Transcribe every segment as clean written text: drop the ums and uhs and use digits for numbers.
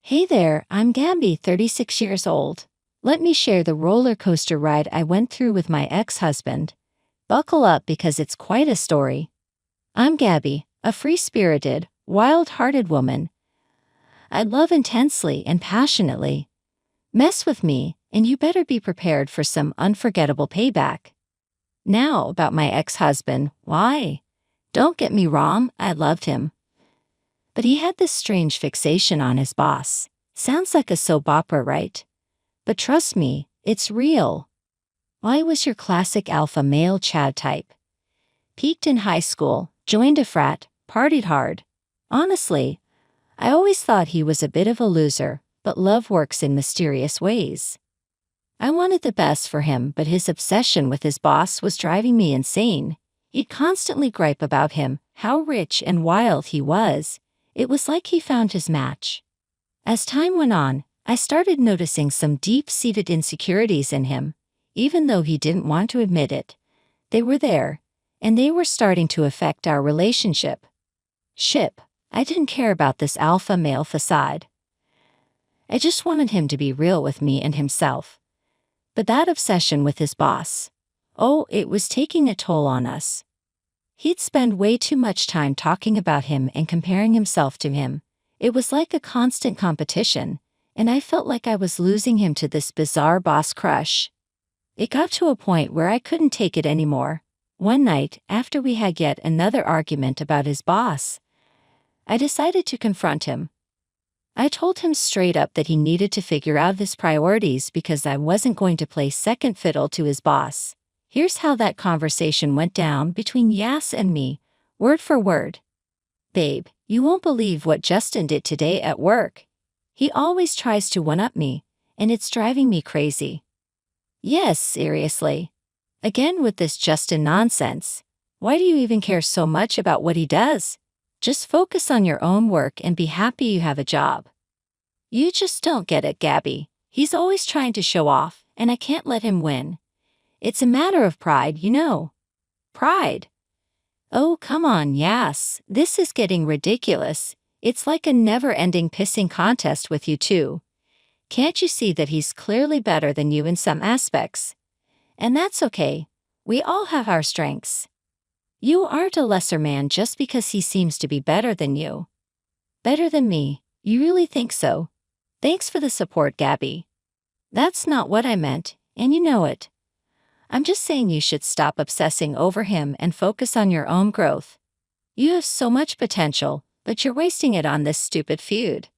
Hey there, I'm Gabby, 36 years old. Let me share the roller coaster ride I went through with my ex-husband. Buckle up because it's quite a story. I'm Gabby, a free-spirited, wild-hearted woman. I love intensely and passionately. Mess with me, and you better be prepared for some unforgettable payback. Now about my ex-husband, why? Don't get me wrong, I loved him. But he had this strange fixation on his boss. Sounds like a soap opera, right? But trust me, it's real. I was your classic alpha male Chad type. Peaked in high school, joined a frat, partied hard. Honestly, I always thought he was a bit of a loser, but love works in mysterious ways. I wanted the best for him, but his obsession with his boss was driving me insane. He'd constantly gripe about him, how rich and wild he was. It was like he found his match. As time went on, I started noticing some deep-seated insecurities in him. Even though he didn't want to admit it, they were there, and they were starting to affect our relationship. I didn't care about this alpha male facade. I just wanted him to be real with me and himself. But that obsession with his boss, it was taking a toll on us. He'd spend way too much time talking about him and comparing himself to him. It was like a constant competition, and I felt like I was losing him to this bizarre boss crush. It got to a point where I couldn't take it anymore. One night, after we had yet another argument about his boss, I decided to confront him. I told him straight up that he needed to figure out his priorities because I wasn't going to play second fiddle to his boss. Here's how that conversation went down between Yas and me, word for word. Babe, you won't believe what Justin did today at work. He always tries to one-up me, and it's driving me crazy. Yes, seriously. Again with this Justin nonsense. Why do you even care so much about what he does? Just focus on your own work and be happy you have a job. You just don't get it, Gabby. He's always trying to show off, and I can't let him win. It's a matter of pride, you know. Pride? Oh, come on, Yas. This is getting ridiculous. It's like a never-ending pissing contest with you two. Can't you see that he's clearly better than you in some aspects? And that's okay. We all have our strengths. You aren't a lesser man just because he seems to be better than you. Better than me? You really think so? Thanks for the support, Gabby. That's not what I meant, and you know it. I'm just saying you should stop obsessing over him and focus on your own growth. You have so much potential, but you're wasting it on this stupid feud.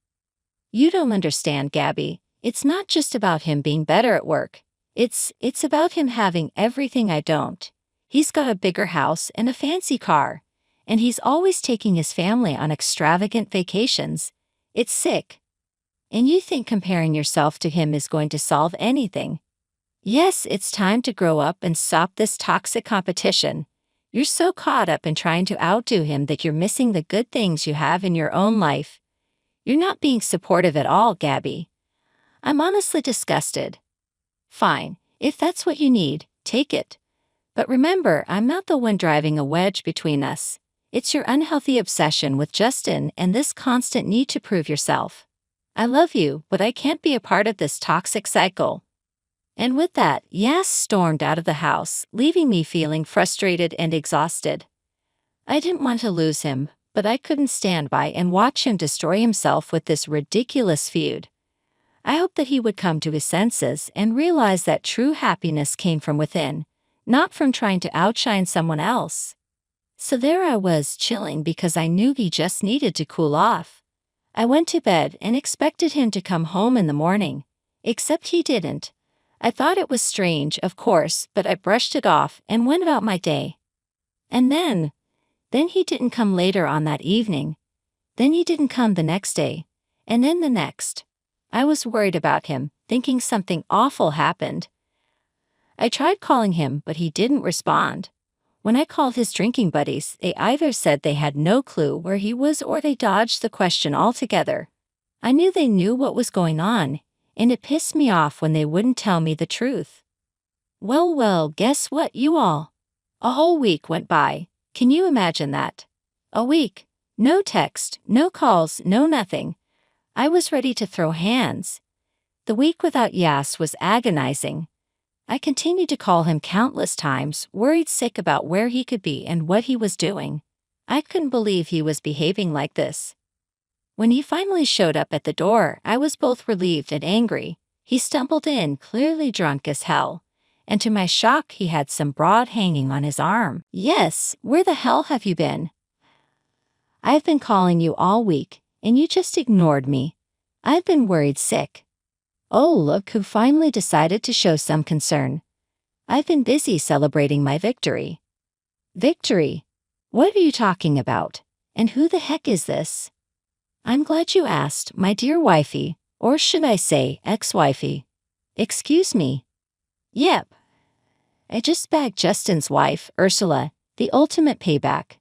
You don't understand, Gabby. It's not just about him being better at work. It's about him having everything I don't. He's got a bigger house and a fancy car, and he's always taking his family on extravagant vacations. It's sick. And you think comparing yourself to him is going to solve anything? Yes, it's time to grow up and stop this toxic competition. You're so caught up in trying to outdo him that you're missing the good things you have in your own life. You're not being supportive at all, Gabby. I'm honestly disgusted. Fine, if that's what you need, take it. But remember, I'm not the one driving a wedge between us. It's your unhealthy obsession with Justin and this constant need to prove yourself. I love you, but I can't be a part of this toxic cycle. And with that, Yas stormed out of the house, leaving me feeling frustrated and exhausted. I didn't want to lose him, but I couldn't stand by and watch him destroy himself with this ridiculous feud. I hoped that he would come to his senses and realize that true happiness came from within, not from trying to outshine someone else. So there I was, chilling because I knew he just needed to cool off. I went to bed and expected him to come home in the morning, except he didn't. I thought it was strange, of course, but I brushed it off and went about my day. And then he didn't come later on that evening. Then he didn't come the next day, and then the next. I was worried about him, thinking something awful happened. I tried calling him, but he didn't respond. When I called his drinking buddies, they either said they had no clue where he was or they dodged the question altogether. I knew they knew what was going on, and it pissed me off when they wouldn't tell me the truth. Well, guess what, you all? A whole week went by. Can you imagine that? A week. No text, no calls, no nothing. I was ready to throw hands. The week without Yas was agonizing. I continued to call him countless times, worried sick about where he could be and what he was doing. I couldn't believe he was behaving like this. When he finally showed up at the door, I was both relieved and angry. He stumbled in, clearly drunk as hell, and to my shock he had some broad hanging on his arm. "Yes, where the hell have you been? I've been calling you all week, and you just ignored me. I've been worried sick." Oh, look who finally decided to show some concern. I've been busy celebrating my victory. Victory? What are you talking about? And who the heck is this? I'm glad you asked, my dear wifey, or should I say ex-wifey. Excuse me. Yep. I just bagged Justin's wife, Ursula, the ultimate payback.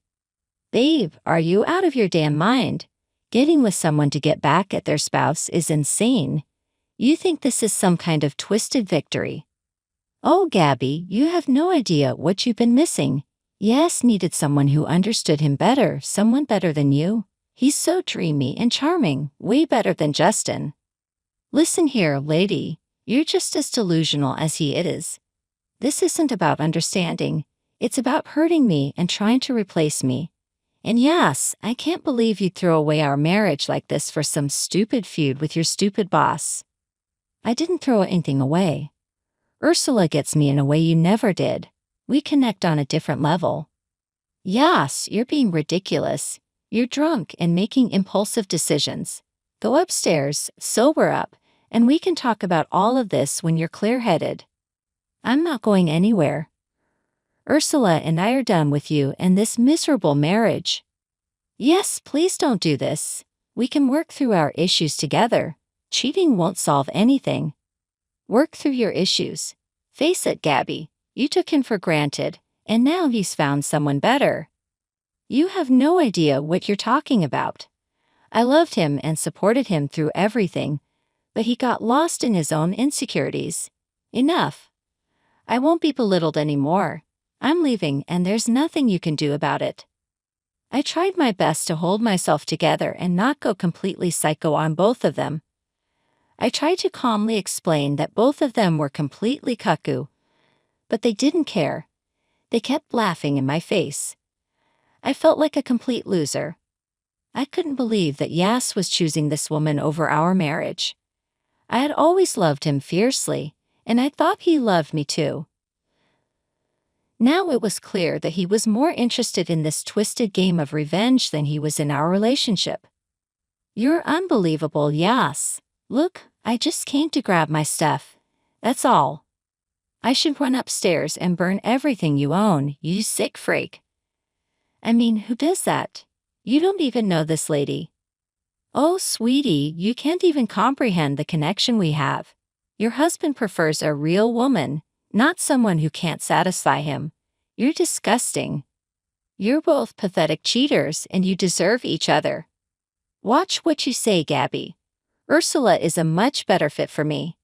Babe, are you out of your damn mind? Getting with someone to get back at their spouse is insane. You think this is some kind of twisted victory. Oh, Gabby, you have no idea what you've been missing. Yas needed someone who understood him better, someone better than you. He's so dreamy and charming, way better than Justin. Listen here, lady, you're just as delusional as he is. This isn't about understanding. It's about hurting me and trying to replace me. And yes, I can't believe you'd throw away our marriage like this for some stupid feud with your stupid boss. I didn't throw anything away. Ursula gets me in a way you never did. We connect on a different level. Yas, you're being ridiculous. You're drunk and making impulsive decisions. Go upstairs, sober up, and we can talk about all of this when you're clear-headed. I'm not going anywhere. Ursula and I are done with you and this miserable marriage. Yes, please don't do this. We can work through our issues together. Cheating won't solve anything. Work through your issues. Face it, Gabby. You took him for granted, and now he's found someone better. You have no idea what you're talking about. I loved him and supported him through everything, but he got lost in his own insecurities. Enough. I won't be belittled anymore. I'm leaving and there's nothing you can do about it. I tried my best to hold myself together and not go completely psycho on both of them. I tried to calmly explain that both of them were completely cuckoo, but they didn't care. They kept laughing in my face. I felt like a complete loser. I couldn't believe that Yas was choosing this woman over our marriage. I had always loved him fiercely, and I thought he loved me too. Now it was clear that he was more interested in this twisted game of revenge than he was in our relationship. You're unbelievable, Yas. Look, I just came to grab my stuff. That's all. I should run upstairs and burn everything you own, you sick freak. I mean, who does that? You don't even know this lady. Oh, sweetie, you can't even comprehend the connection we have. Your husband prefers a real woman, not someone who can't satisfy him. You're disgusting. You're both pathetic cheaters and you deserve each other. Watch what you say, Gabby. Ursula is a much better fit for me.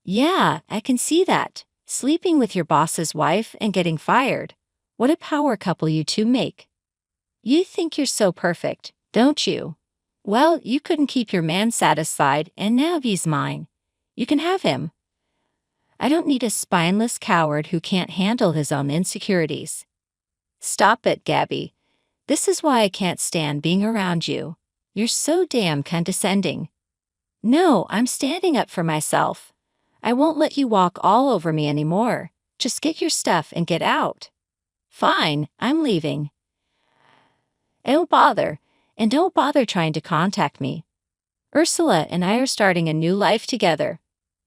Yeah, I can see that. Sleeping with your boss's wife and getting fired. What a power couple you two make. You think you're so perfect, don't you? Well, you couldn't keep your man satisfied and now he's mine. You can have him. I don't need a spineless coward who can't handle his own insecurities. Stop it, Gabby. This is why I can't stand being around you. You're so damn condescending. No, I'm standing up for myself. I won't let you walk all over me anymore. Just get your stuff and get out. Fine, I'm leaving. Don't bother, and don't bother trying to contact me. Ursula and I are starting a new life together.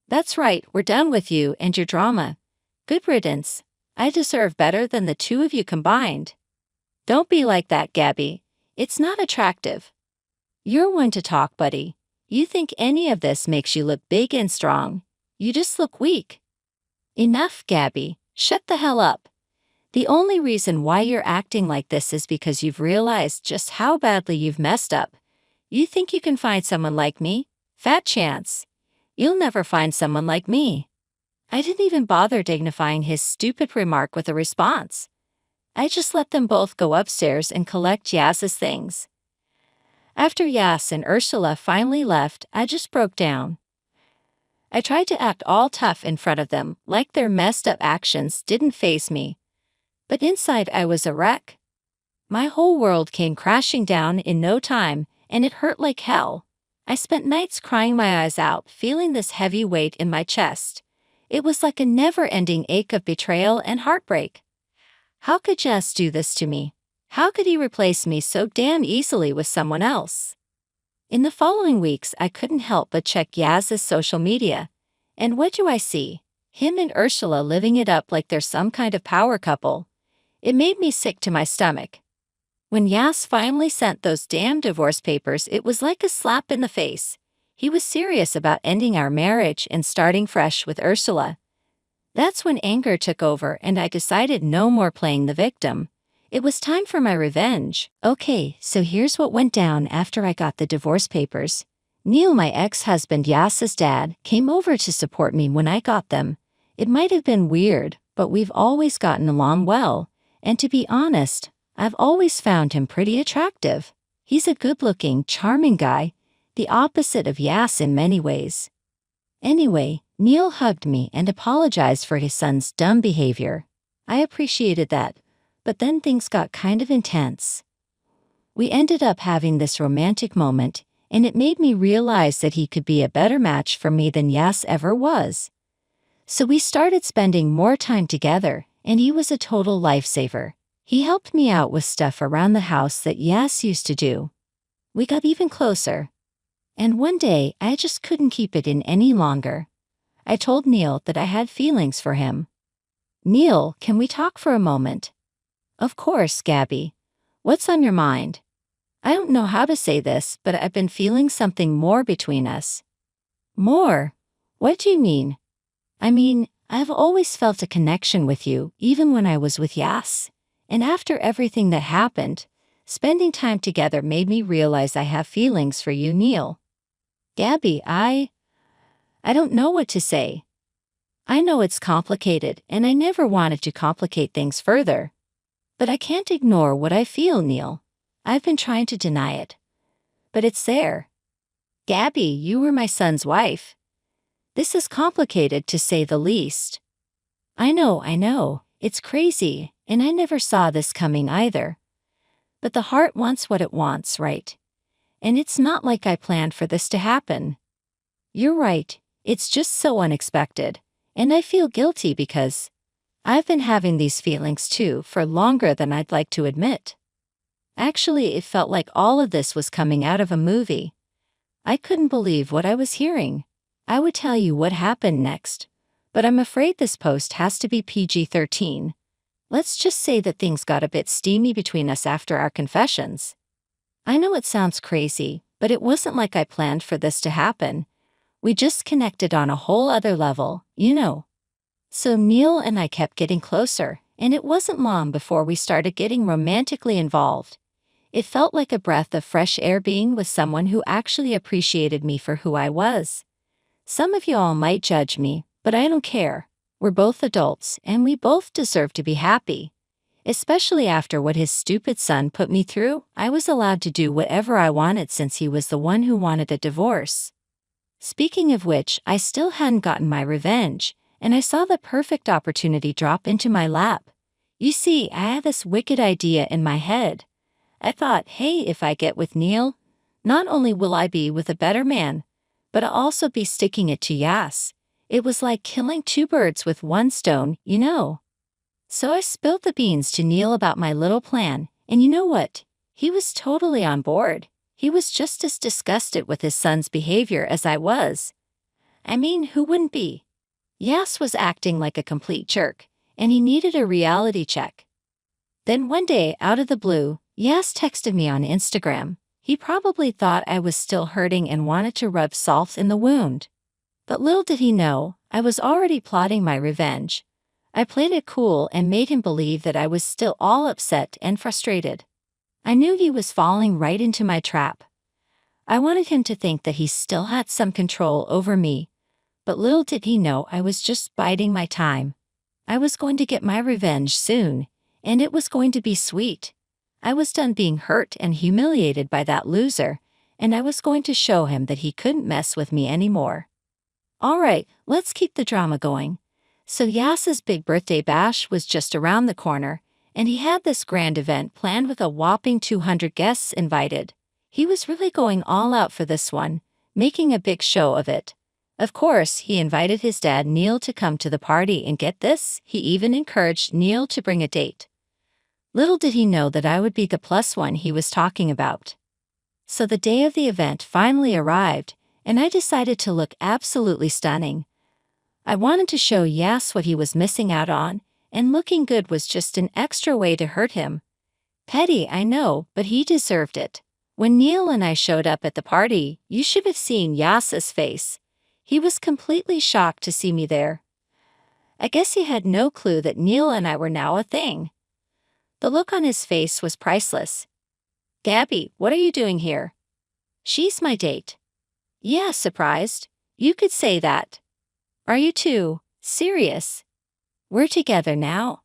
That's right, we're done with you and your drama. Good riddance. I deserve better than the two of you combined. Don't be like that, Gabby. It's not attractive. You're one to talk, buddy. You think any of this makes you look big and strong. You just look weak. Enough, Gabby. Shut the hell up. The only reason why you're acting like this is because you've realized just how badly you've messed up. You think you can find someone like me? Fat chance. You'll never find someone like me. I didn't even bother dignifying his stupid remark with a response. I just let them both go upstairs and collect Yaz's things. After Yas and Ursula finally left, I just broke down. I tried to act all tough in front of them, like their messed up actions didn't faze me. But inside I was a wreck. My whole world came crashing down in no time, and it hurt like hell. I spent nights crying my eyes out, feeling this heavy weight in my chest. It was like a never-ending ache of betrayal and heartbreak. How could Jess do this to me? How could he replace me so damn easily with someone else? In the following weeks, I couldn't help but check Yaz's social media. And what do I see? Him and Ursula living it up like they're some kind of power couple. It made me sick to my stomach. When Yas finally sent those damn divorce papers, it was like a slap in the face. He was serious about ending our marriage and starting fresh with Ursula. That's when anger took over and I decided no more playing the victim. It was time for my revenge. Okay, so here's what went down after I got the divorce papers. Neil, my ex-husband Yas's dad, came over to support me when I got them. It might have been weird, but we've always gotten along well. And to be honest, I've always found him pretty attractive. He's a good-looking, charming guy, the opposite of Yas in many ways. Anyway, Neil hugged me and apologized for his son's dumb behavior. I appreciated that. But then things got kind of intense. We ended up having this romantic moment, and it made me realize that he could be a better match for me than Yas ever was. So we started spending more time together, and he was a total lifesaver. He helped me out with stuff around the house that Yas used to do. We got even closer. And one day, I just couldn't keep it in any longer. I told Neil that I had feelings for him. Neil, can we talk for a moment? Of course, Gabby. What's on your mind? I don't know how to say this, but I've been feeling something more between us. More? What do you mean? I mean, I've always felt a connection with you, even when I was with Yas. And after everything that happened, spending time together made me realize I have feelings for you, Neil. Gabby, I don't know what to say. I know it's complicated, and I never wanted to complicate things further. But I can't ignore what I feel, Neil. I've been trying to deny it. But it's there. Gabby, you were my son's wife. This is complicated to say the least. I know. It's crazy, and I never saw this coming either. But the heart wants what it wants, right? And it's not like I planned for this to happen. You're right, it's just so unexpected. And I feel guilty because I've been having these feelings too for longer than I'd like to admit. Actually, it felt like all of this was coming out of a movie. I couldn't believe what I was hearing. I would tell you what happened next, but I'm afraid this post has to be PG-13. Let's just say that things got a bit steamy between us after our confessions. I know it sounds crazy, but it wasn't like I planned for this to happen. We just connected on a whole other level, you know. So Neil and I kept getting closer, and it wasn't long before we started getting romantically involved. It felt like a breath of fresh air being with someone who actually appreciated me for who I was. Some of you all might judge me, but I don't care. We're both adults, and we both deserve to be happy. Especially after what his stupid son put me through, I was allowed to do whatever I wanted since he was the one who wanted a divorce. Speaking of which, I still hadn't gotten my revenge, and I saw the perfect opportunity drop into my lap. You see, I had this wicked idea in my head. I thought, hey, if I get with Neil, not only will I be with a better man, but I'll also be sticking it to Yas. It was like killing two birds with one stone, you know. So I spilled the beans to Neil about my little plan, and you know what? He was totally on board. He was just as disgusted with his son's behavior as I was. I mean, who wouldn't be? Yas was acting like a complete jerk, and he needed a reality check. Then one day, out of the blue, Yas texted me on Instagram. He probably thought I was still hurting and wanted to rub salt in the wound. But little did he know, I was already plotting my revenge. I played it cool and made him believe that I was still all upset and frustrated. I knew he was falling right into my trap. I wanted him to think that he still had some control over me. But little did he know I was just biding my time. I was going to get my revenge soon, and it was going to be sweet. I was done being hurt and humiliated by that loser, and I was going to show him that he couldn't mess with me anymore. Alright, let's keep the drama going. So Yas's big birthday bash was just around the corner, and he had this grand event planned with a whopping 200 guests invited. He was really going all out for this one, making a big show of it. Of course, he invited his dad Neil to come to the party, and get this, he even encouraged Neil to bring a date. Little did he know that I would be the plus one he was talking about. So the day of the event finally arrived, and I decided to look absolutely stunning. I wanted to show Yas what he was missing out on, and looking good was just an extra way to hurt him. Petty, I know, but he deserved it. When Neil and I showed up at the party, you should have seen Yas's face. He was completely shocked to see me there. I guess he had no clue that Neil and I were now a thing. The look on his face was priceless. Gabby, what are you doing here? She's my date. Yeah, surprised. You could say that. Are you too serious? We're together now.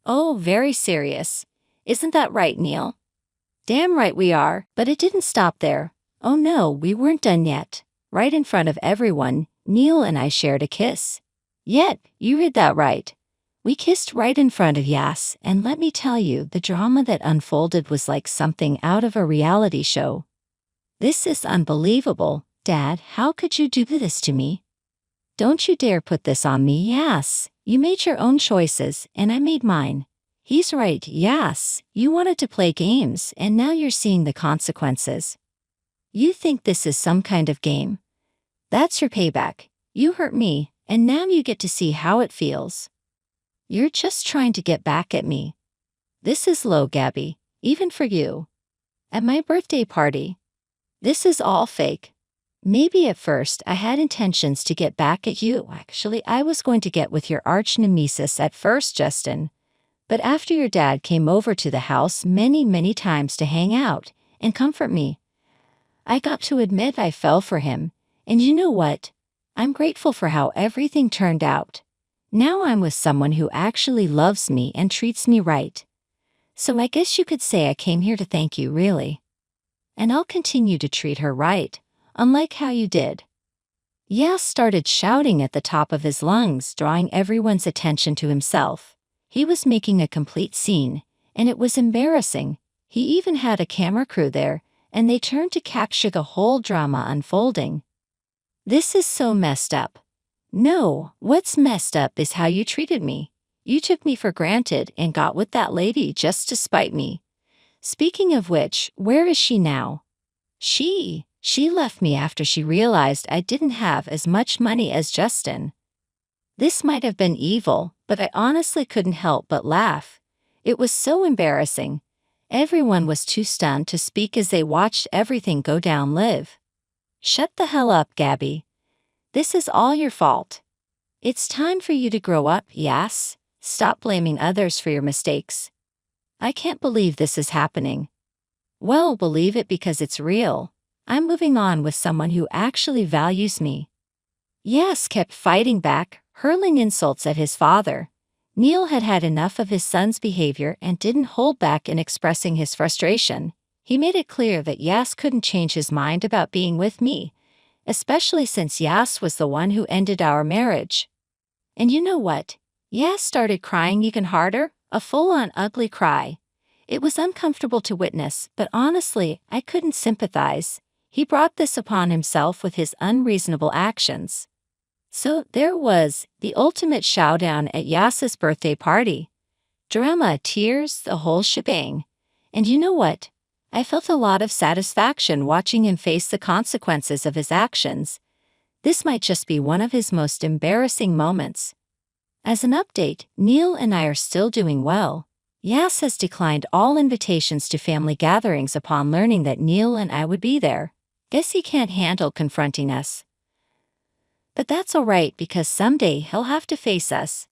Oh, very serious. Isn't that right, Neil? Damn right we are, but it didn't stop there. Oh no, we weren't done yet. Right in front of everyone, Neil and I shared a kiss. Yet, you heard that right. We kissed right in front of Yas, and let me tell you, the drama that unfolded was like something out of a reality show. This is unbelievable. Dad, how could you do this to me? Don't you dare put this on me, Yas. You made your own choices, and I made mine. He's right, Yas. You wanted to play games, and now you're seeing the consequences. You think this is some kind of game? That's your payback. You hurt me, and now you get to see how it feels. You're just trying to get back at me. This is low, Gabby, even for you. At my birthday party. This is all fake. Maybe at first I had intentions to get back at you. Actually, I was going to get with your arch nemesis at first, Justin. But after your dad came over to the house many times to hang out and comfort me, I got to admit I fell for him. And you know what? I'm grateful for how everything turned out. Now I'm with someone who actually loves me and treats me right. So I guess you could say I came here to thank you, really. And I'll continue to treat her right, unlike how you did. Yas started shouting at the top of his lungs, drawing everyone's attention to himself. He was making a complete scene, and it was embarrassing. He even had a camera crew there, and they turned to capture the whole drama unfolding. This is so messed up. No, what's messed up is how you treated me. You took me for granted and got with that lady just to spite me. Speaking of which, where is she now? She left me after she realized I didn't have as much money as Justin. This might have been evil, but I honestly couldn't help but laugh. It was so embarrassing. Everyone was too stunned to speak as they watched everything go down live. Shut the hell up, Gabby. This is all your fault. It's time for you to grow up, Yas. Stop blaming others for your mistakes. I can't believe this is happening. Well, believe it because it's real. I'm moving on with someone who actually values me. Yas kept fighting back, hurling insults at his father. Neil had had enough of his son's behavior and didn't hold back in expressing his frustration. He made it clear that Yas couldn't change his mind about being with me, especially since Yas was the one who ended our marriage. And you know what? Yas started crying even harder, a full-on ugly cry. It was uncomfortable to witness, but honestly, I couldn't sympathize. He brought this upon himself with his unreasonable actions. So there was, the ultimate showdown at Yas's birthday party. Drama, tears, the whole shebang. And you know what? I felt a lot of satisfaction watching him face the consequences of his actions. This might just be one of his most embarrassing moments. As an update, Neil and I are still doing well. Yas has declined all invitations to family gatherings upon learning that Neil and I would be there. Guess he can't handle confronting us. But that's alright because someday he'll have to face us.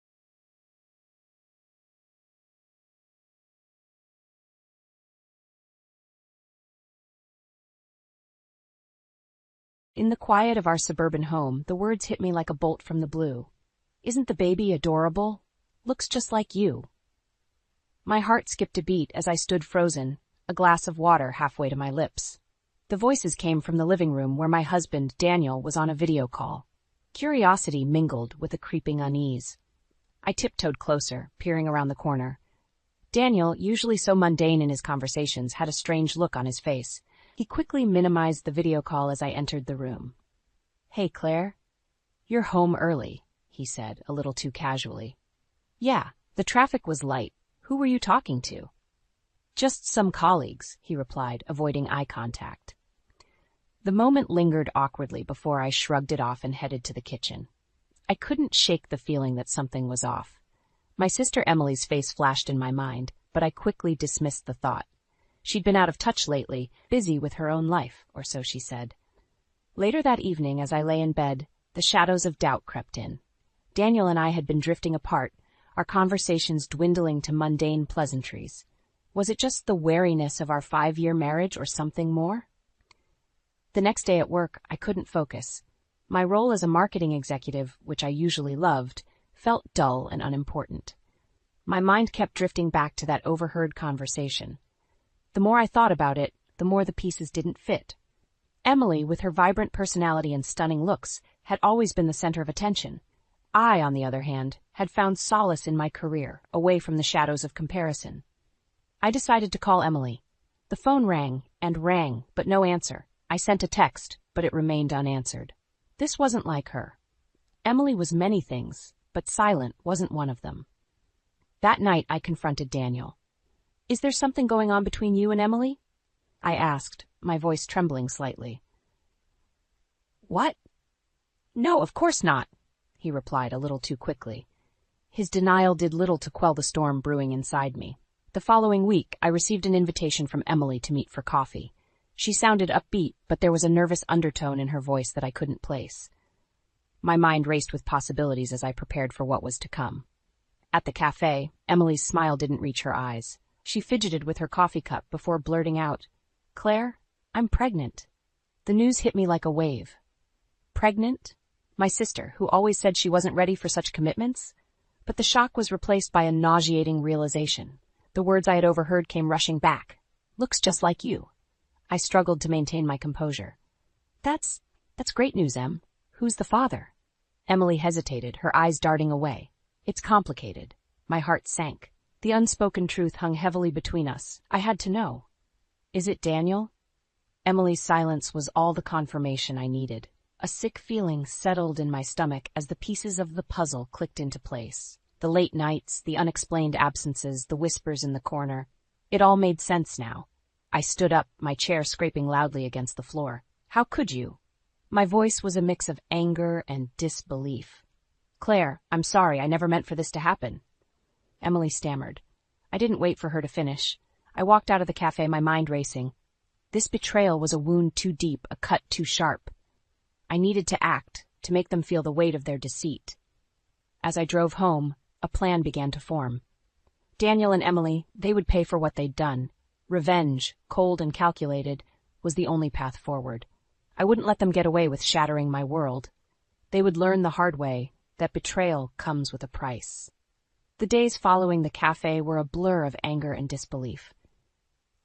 In the quiet of our suburban home, the words hit me like a bolt from the blue. Isn't the baby adorable? Looks just like you. My heart skipped a beat as I stood frozen, a glass of water halfway to my lips. The voices came from the living room where my husband, Daniel, was on a video call. Curiosity mingled with a creeping unease. I tiptoed closer, peering around the corner. Daniel, usually so mundane in his conversations, had a strange look on his face. He quickly minimized the video call as I entered the room. "Hey, Claire. You're home early," he said, a little too casually. "Yeah, the traffic was light. Who were you talking to?" "Just some colleagues," he replied, avoiding eye contact. The moment lingered awkwardly before I shrugged it off and headed to the kitchen. I couldn't shake the feeling that something was off. My sister Emily's face flashed in my mind, but I quickly dismissed the thought. She'd been out of touch lately, busy with her own life, or so she said. Later that evening, as I lay in bed, the shadows of doubt crept in. Daniel and I had been drifting apart, our conversations dwindling to mundane pleasantries. Was it just the wariness of our 5-year marriage or something more? The next day at work, I couldn't focus. My role as a marketing executive, which I usually loved, felt dull and unimportant. My mind kept drifting back to that overheard conversation. The more I thought about it, the more the pieces didn't fit. Emily, with her vibrant personality and stunning looks, had always been the center of attention. I, on the other hand, had found solace in my career, away from the shadows of comparison. I decided to call Emily. The phone rang, but no answer. I sent a text, but it remained unanswered. This wasn't like her. Emily was many things, but silent wasn't one of them. That night I confronted Daniel. "Is there something going on between you and Emily?" I asked, my voice trembling slightly. "What? No, of course not," he replied a little too quickly. His denial did little to quell the storm brewing inside me. The following week, I received an invitation from Emily to meet for coffee. She sounded upbeat, but there was a nervous undertone in her voice that I couldn't place. My mind raced with possibilities as I prepared for what was to come. At the cafe, Emily's smile didn't reach her eyes. She fidgeted with her coffee cup before blurting out, "Claire, I'm pregnant." The news hit me like a wave. Pregnant? My sister, who always said she wasn't ready for such commitments? But the shock was replaced by a nauseating realization. The words I had overheard came rushing back. "Looks just like you." I struggled to maintain my composure. That's great news, Em. Who's the father?" Emily hesitated, her eyes darting away. "It's complicated." My heart sank. The unspoken truth hung heavily between us. I had to know. "Is it Daniel?" Emily's silence was all the confirmation I needed. A sick feeling settled in my stomach as the pieces of the puzzle clicked into place. The late nights, the unexplained absences, the whispers in the corner. It all made sense now. I stood up, my chair scraping loudly against the floor. "How could you?" My voice was a mix of anger and disbelief. "Claire, I'm sorry, I never meant for this to happen." Emily stammered. I didn't wait for her to finish. I walked out of the cafe, my mind racing. This betrayal was a wound too deep, a cut too sharp. I needed to act, to make them feel the weight of their deceit. As I drove home, a plan began to form. Daniel and Emily, they would pay for what they'd done. Revenge, cold and calculated, was the only path forward. I wouldn't let them get away with shattering my world. They would learn the hard way that betrayal comes with a price. The days following the cafe were a blur of anger and disbelief.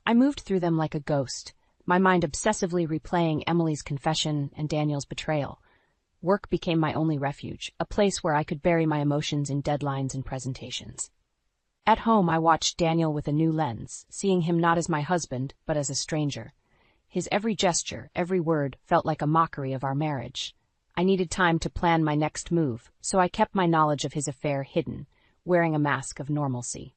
I moved through them like a ghost, my mind obsessively replaying Emily's confession and Daniel's betrayal. Work became my only refuge, a place where I could bury my emotions in deadlines and presentations. At home, I watched Daniel with a new lens, seeing him not as my husband, but as a stranger. His every gesture, every word, felt like a mockery of our marriage. I needed time to plan my next move, so I kept my knowledge of his affair hidden, wearing a mask of normalcy.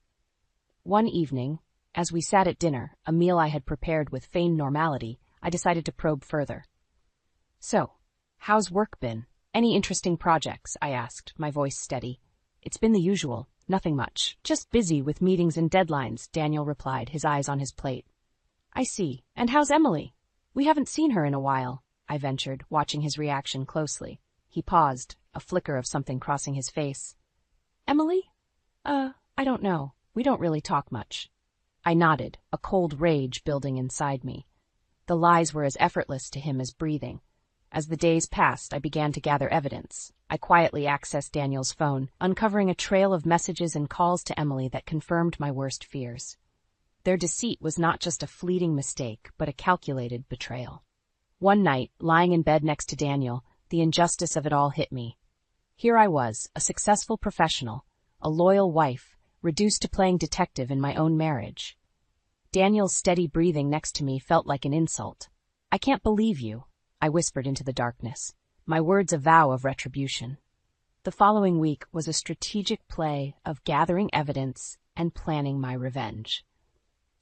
One evening, as we sat at dinner, a meal I had prepared with feigned normality, I decided to probe further. "So, how's work been? Any interesting projects?" I asked, my voice steady. "It's been the usual. Nothing much. Just busy with meetings and deadlines," Daniel replied, his eyes on his plate. "I see. And how's Emily? We haven't seen her in a while," I ventured, watching his reaction closely. He paused, a flicker of something crossing his face. "Emily? I don't know. We don't really talk much." I nodded, a cold rage building inside me. The lies were as effortless to him as breathing. As the days passed, I began to gather evidence. I quietly accessed Daniel's phone, uncovering a trail of messages and calls to Emily that confirmed my worst fears. Their deceit was not just a fleeting mistake, but a calculated betrayal. One night, lying in bed next to Daniel, the injustice of it all hit me. Here I was, a successful professional, a loyal wife, reduced to playing detective in my own marriage. Daniel's steady breathing next to me felt like an insult. "I can't believe you," I whispered into the darkness, my words a vow of retribution. The following week was a strategic play of gathering evidence and planning my revenge.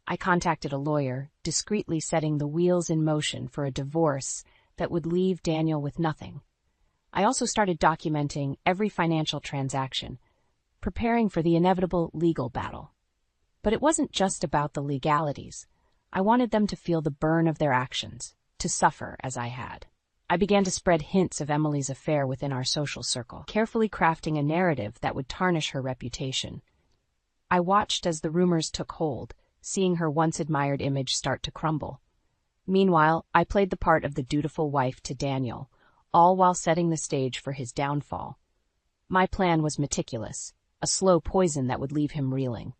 I contacted a lawyer, discreetly setting the wheels in motion for a divorce that would leave Daniel with nothing. I also started documenting every financial transaction, preparing for the inevitable legal battle. But it wasn't just about the legalities. I wanted them to feel the burn of their actions, to suffer as I had. I began to spread hints of Emily's affair within our social circle, carefully crafting a narrative that would tarnish her reputation. I watched as the rumors took hold, seeing her once-admired image start to crumble. Meanwhile, I played the part of the dutiful wife to Daniel, all while setting the stage for his downfall. My plan was meticulous, a slow poison that would leave him reeling.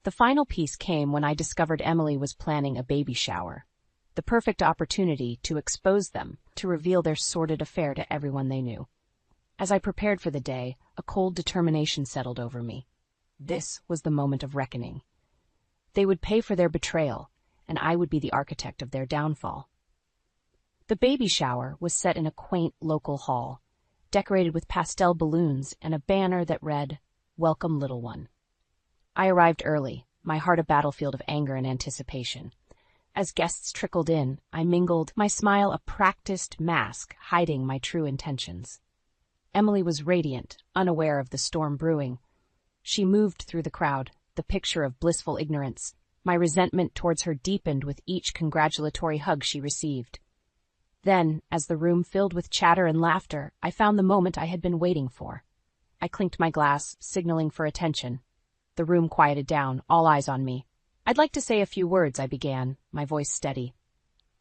The final piece came when I discovered Emily was planning a baby shower, the perfect opportunity to expose them, to reveal their sordid affair to everyone they knew. As I prepared for the day, a cold determination settled over me. This was the moment of reckoning. They would pay for their betrayal, and I would be the architect of their downfall. The baby shower was set in a quaint local hall, decorated with pastel balloons and a banner that read, "Welcome, little one." I arrived early, my heart a battlefield of anger and anticipation. As guests trickled in, I mingled, my smile a practiced mask hiding my true intentions. Emily was radiant, unaware of the storm brewing. She moved through the crowd, the picture of blissful ignorance. My resentment towards her deepened with each congratulatory hug she received. Then, as the room filled with chatter and laughter, I found the moment I had been waiting for. I clinked my glass, signaling for attention. The room quieted down, all eyes on me. "I'd like to say a few words," I began, my voice steady.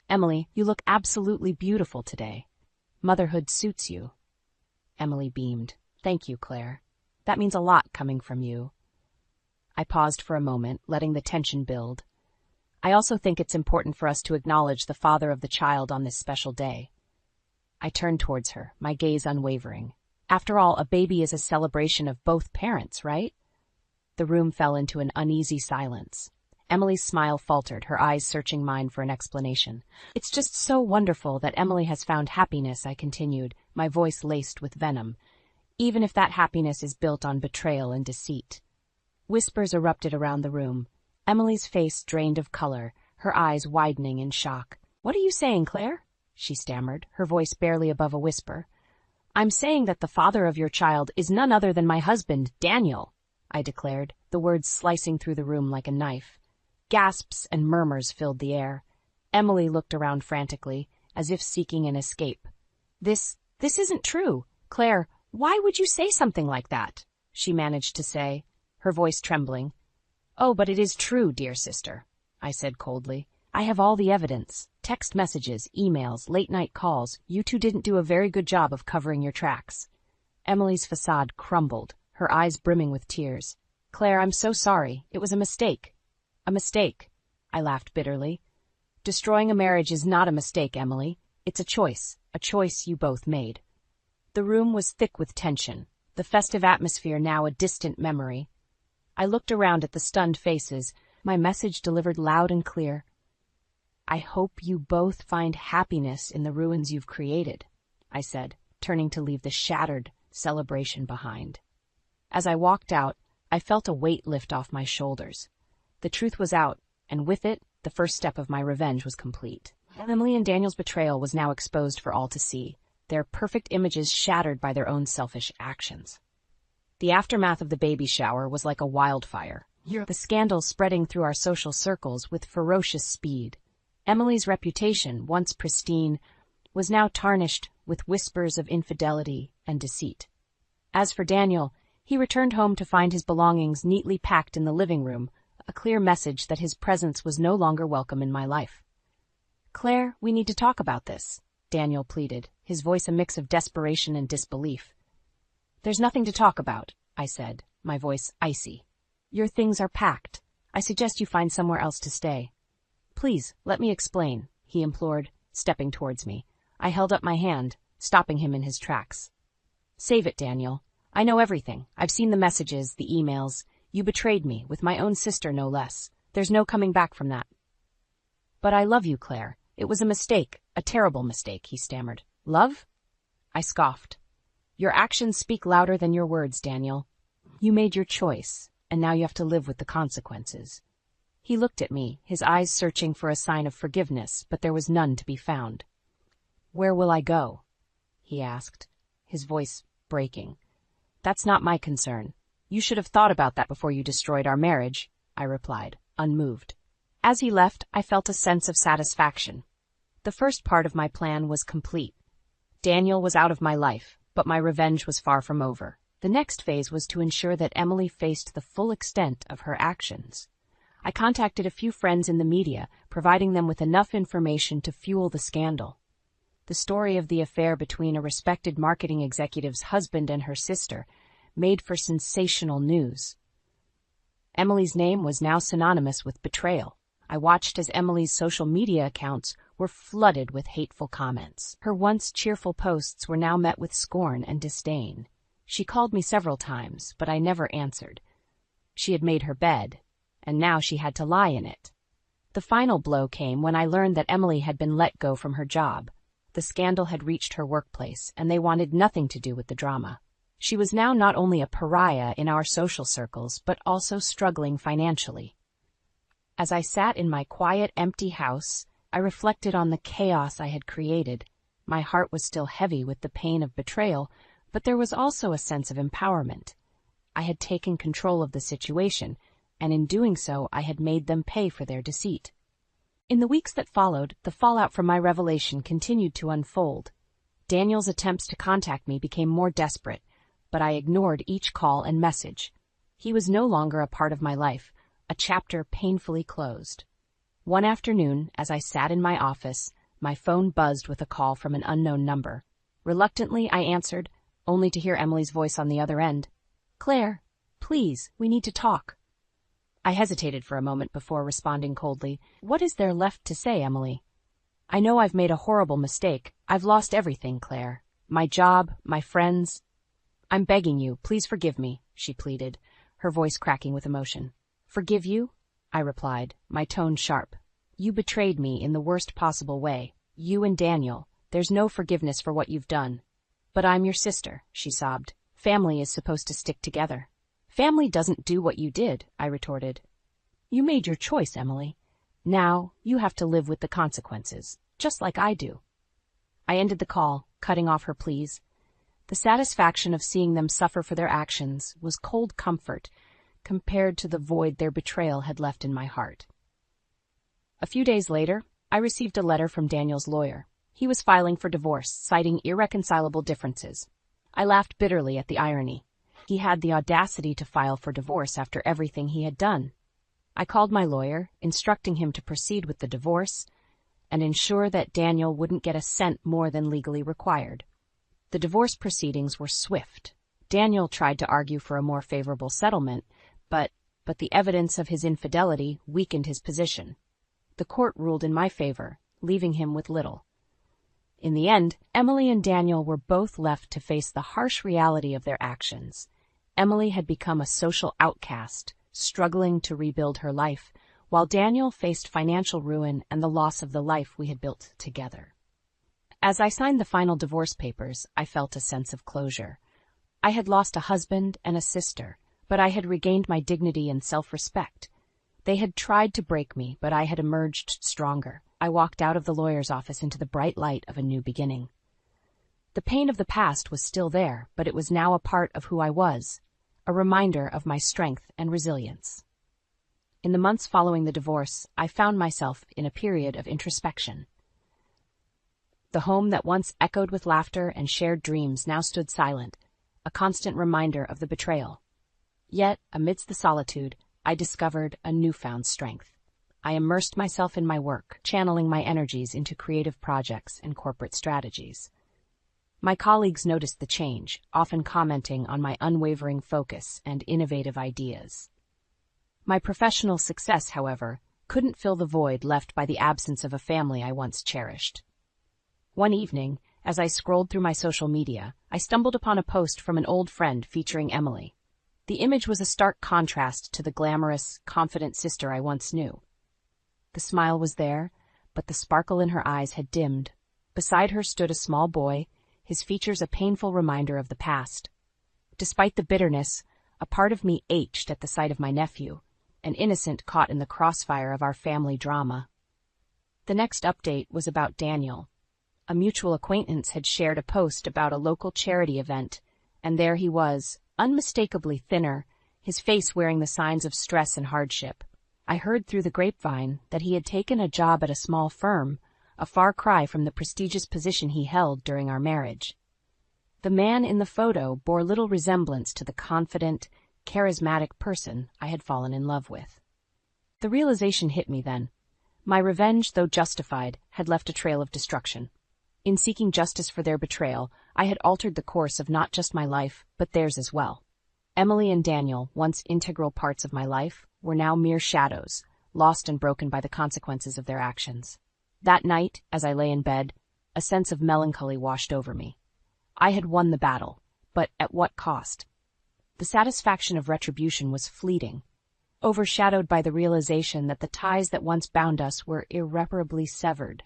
"Emily, you look absolutely beautiful today. Motherhood suits you." Emily beamed. "Thank you, Claire. That means a lot coming from you." I paused for a moment, letting the tension build. "I also think it's important for us to acknowledge the father of the child on this special day." I turned towards her, my gaze unwavering. After all, a baby is a celebration of both parents, right? The room fell into an uneasy silence. Emily's smile faltered, her eyes searching mine for an explanation. "It's just so wonderful that Emily has found happiness," I continued, my voice laced with venom, "even if that happiness is built on betrayal and deceit." Whispers erupted around the room. Emily's face drained of color, her eyes widening in shock. "What are you saying, Claire?" she stammered, her voice barely above a whisper. "I'm saying that the father of your child is none other than my husband, Daniel," I declared, the words slicing through the room like a knife. Gasps and murmurs filled the air. Emily looked around frantically, as if seeking an escape. This isn't true. Claire, why would you say something like that?" she managed to say, her voice trembling. "Oh, but it is true, dear sister," I said coldly. "I have all the evidence. Text messages, emails, late-night calls. You two didn't do a very good job of covering your tracks." Emily's facade crumbled, her eyes brimming with tears. "Claire, I'm so sorry. It was a mistake." "A mistake?" I laughed bitterly. "Destroying a marriage is not a mistake, Emily. It's a choice you both made." The room was thick with tension, the festive atmosphere now a distant memory. I looked around at the stunned faces, my message delivered loud and clear. "I hope you both find happiness in the ruins you've created," I said, turning to leave the shattered celebration behind. As I walked out, I felt a weight lift off my shoulders. The truth was out, and with it, the first step of my revenge was complete. Emily and Daniel's betrayal was now exposed for all to see, their perfect images shattered by their own selfish actions. The aftermath of the baby shower was like a wildfire, the scandal spreading through our social circles with ferocious speed. Emily's reputation, once pristine, was now tarnished with whispers of infidelity and deceit. As for Daniel, he returned home to find his belongings neatly packed in the living room, a clear message that his presence was no longer welcome in my life. "Claire, we need to talk about this," Daniel pleaded, his voice a mix of desperation and disbelief. "There's nothing to talk about," I said, my voice icy. "Your things are packed. I suggest you find somewhere else to stay." "Please, let me explain," he implored, stepping towards me. I held up my hand, stopping him in his tracks. "Save it, Daniel. I know everything. I've seen the messages, the emails. You betrayed me, with my own sister no less. There's no coming back from that." "But I love you, Claire. It was a mistake, a terrible mistake," he stammered. "Love?" I scoffed. "Your actions speak louder than your words, Daniel. You made your choice, and now you have to live with the consequences." He looked at me, his eyes searching for a sign of forgiveness, but there was none to be found. "Where will I go?" he asked, his voice breaking. "That's not my concern. You should have thought about that before you destroyed our marriage," I replied, unmoved. As he left, I felt a sense of satisfaction. The first part of my plan was complete. Daniel was out of my life, but my revenge was far from over. The next phase was to ensure that Emily faced the full extent of her actions. I contacted a few friends in the media, providing them with enough information to fuel the scandal. The story of the affair between a respected marketing executive's husband and her sister made for sensational news. Emily's name was now synonymous with betrayal. I watched as Emily's social media accounts were flooded with hateful comments. Her once cheerful posts were now met with scorn and disdain. She called me several times, but I never answered. She had made her bed, and now she had to lie in it. The final blow came when I learned that Emily had been let go from her job. The scandal had reached her workplace, and they wanted nothing to do with the drama. She was now not only a pariah in our social circles, but also struggling financially. As I sat in my quiet, empty house, I reflected on the chaos I had created. My heart was still heavy with the pain of betrayal, but there was also a sense of empowerment. I had taken control of the situation, and in doing so, I had made them pay for their deceit. In the weeks that followed, the fallout from my revelation continued to unfold. Daniel's attempts to contact me became more desperate, but I ignored each call and message. He was no longer a part of my life, a chapter painfully closed. One afternoon, as I sat in my office, my phone buzzed with a call from an unknown number. Reluctantly, I answered, only to hear Emily's voice on the other end. "Claire, please, we need to talk." I hesitated for a moment before responding coldly. "What is there left to say, Emily?" "I know I've made a horrible mistake. I've lost everything, Claire. My job, my friends. I'm begging you, please forgive me," she pleaded, her voice cracking with emotion. "Forgive you?" I replied, my tone sharp. "You betrayed me in the worst possible way. You and Daniel. There's no forgiveness for what you've done." "But I'm your sister," she sobbed. "Family is supposed to stick together." "Family doesn't do what you did," I retorted. "You made your choice, Emily. Now you have to live with the consequences, just like I do." I ended the call, cutting off her pleas. The satisfaction of seeing them suffer for their actions was cold comfort compared to the void their betrayal had left in my heart. A few days later, I received a letter from Daniel's lawyer. He was filing for divorce, citing irreconcilable differences. I laughed bitterly at the irony. He had the audacity to file for divorce after everything he had done. I called my lawyer, instructing him to proceed with the divorce and ensure that Daniel wouldn't get a cent more than legally required. The divorce proceedings were swift. Daniel tried to argue for a more favorable settlement, but the evidence of his infidelity weakened his position. The court ruled in my favor, leaving him with little. In the end, Emily and Daniel were both left to face the harsh reality of their actions. Emily had become a social outcast, struggling to rebuild her life, while Daniel faced financial ruin and the loss of the life we had built together. As I signed the final divorce papers, I felt a sense of closure. I had lost a husband and a sister, but I had regained my dignity and self-respect. They had tried to break me, but I had emerged stronger. I walked out of the lawyer's office into the bright light of a new beginning. The pain of the past was still there, but it was now a part of who I was, a reminder of my strength and resilience. In the months following the divorce, I found myself in a period of introspection. The home that once echoed with laughter and shared dreams now stood silent, a constant reminder of the betrayal. Yet, amidst the solitude, I discovered a newfound strength. I immersed myself in my work, channeling my energies into creative projects and corporate strategies. My colleagues noticed the change, often commenting on my unwavering focus and innovative ideas. My professional success, however, couldn't fill the void left by the absence of a family I once cherished. One evening, as I scrolled through my social media, I stumbled upon a post from an old friend featuring Emily. The image was a stark contrast to the glamorous, confident sister I once knew. The smile was there, but the sparkle in her eyes had dimmed. Beside her stood a small boy, his features a painful reminder of the past. Despite the bitterness, a part of me ached at the sight of my nephew, an innocent caught in the crossfire of our family drama. The next update was about Daniel. A mutual acquaintance had shared a post about a local charity event, and there he was, unmistakably thinner, his face wearing the signs of stress and hardship. I heard through the grapevine that he had taken a job at a small firm, a far cry from the prestigious position he held during our marriage. The man in the photo bore little resemblance to the confident, charismatic person I had fallen in love with. The realization hit me then. My revenge, though justified, had left a trail of destruction. In seeking justice for their betrayal, I had altered the course of not just my life, but theirs as well. Emily and Daniel, once integral parts of my life, were now mere shadows, lost and broken by the consequences of their actions. That night, as I lay in bed, a sense of melancholy washed over me. I had won the battle, but at what cost? The satisfaction of retribution was fleeting, overshadowed by the realization that the ties that once bound us were irreparably severed.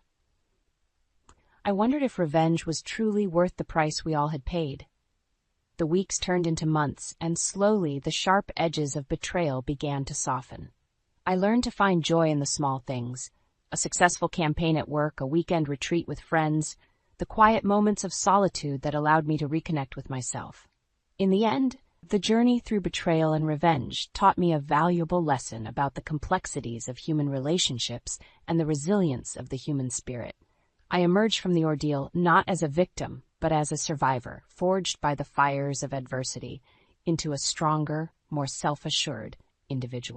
I wondered if revenge was truly worth the price we all had paid. The weeks turned into months, and slowly the sharp edges of betrayal began to soften. I learned to find joy in the small things: a successful campaign at work, a weekend retreat with friends, the quiet moments of solitude that allowed me to reconnect with myself. In the end, the journey through betrayal and revenge taught me a valuable lesson about the complexities of human relationships and the resilience of the human spirit. I emerged from the ordeal not as a victim, but as a survivor, forged by the fires of adversity into a stronger, more self-assured individual.